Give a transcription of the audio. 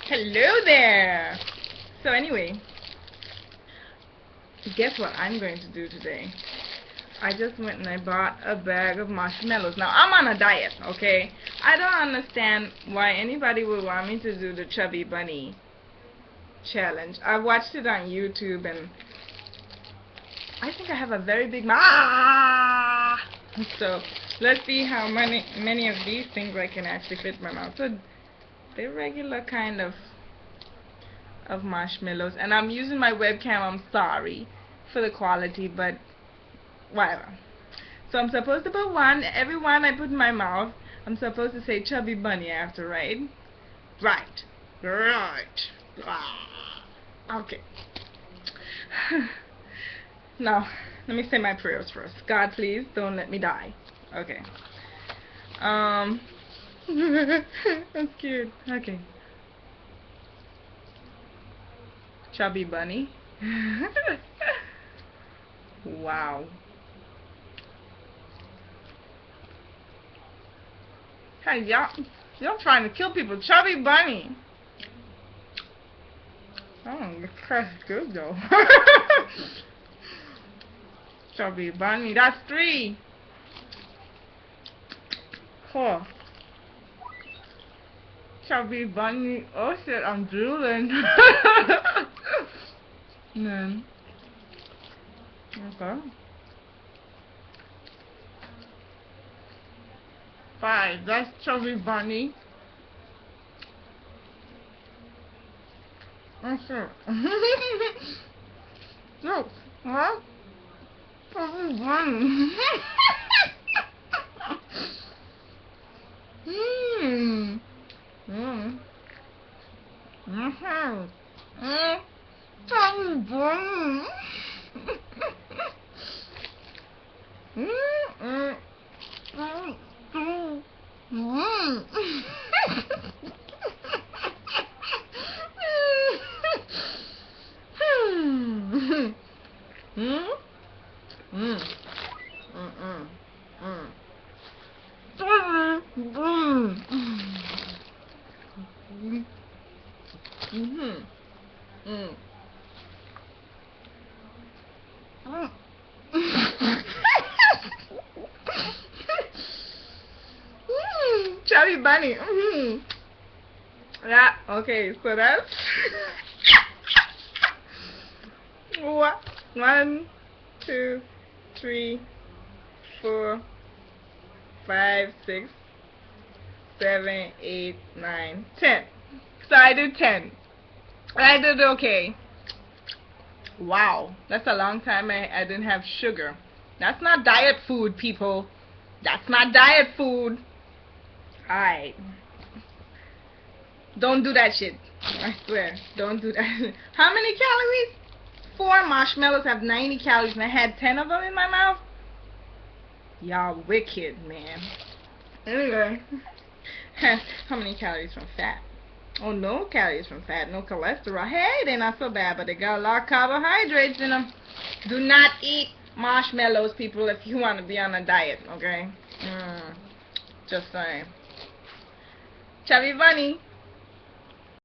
Hello there. So anyway, guess what I'm going to do today? I just went and I bought a bag of marshmallows. Now I'm on a diet, okay? I don't understand why anybody would want me to do the Chubby Bunny challenge. I watched it on YouTube and I think I have a very big mouth. So let's see how many of these things I can actually fit in my mouth. So they're regular kind of marshmallows, and I'm using my webcam. I'm sorry for the quality, but whatever. So I'm supposed to put every one I put in my mouth, I'm supposed to say Chubby Bunny after, right? Right. Okay. Now, let me say my prayers first. God, please don't let me die. Okay. That's cute. Okay. Chubby Bunny. Wow. Hey, y'all trying to kill people. Chubby Bunny. Oh, that's good though. Chubby Bunny. That's 3. 4. Chubby Bunny. Oh shit, I'm drooling. Then, okay. 5. That's Chubby Bunny. Okay. Look, what? Chubby Bunny. Mmm. Mmm. Mmm. Mmm. Chubby Bunny. Mmm. Mmm. Mmm. Chubby Bunny. Yeah, okay, so that's 1, 2, 3, 4, 5, 6, 7, 8, 9, 10. So I did 10. I did okay. Wow, that's a long time I didn't have sugar. That's not diet food, people. That's not diet food. Alright. Don't do that shit. I swear. Don't do that. How many calories? 4 marshmallows have 90 calories and I had 10 of them in my mouth? Y'all wicked, man. Anyway. How many calories from fat? Oh, no calories from fat. No cholesterol. Hey, they're not so bad, but they got a lot of carbohydrates in them. Do not eat marshmallows, people, if you want to be on a diet, okay? Just saying. Chubby Bunny.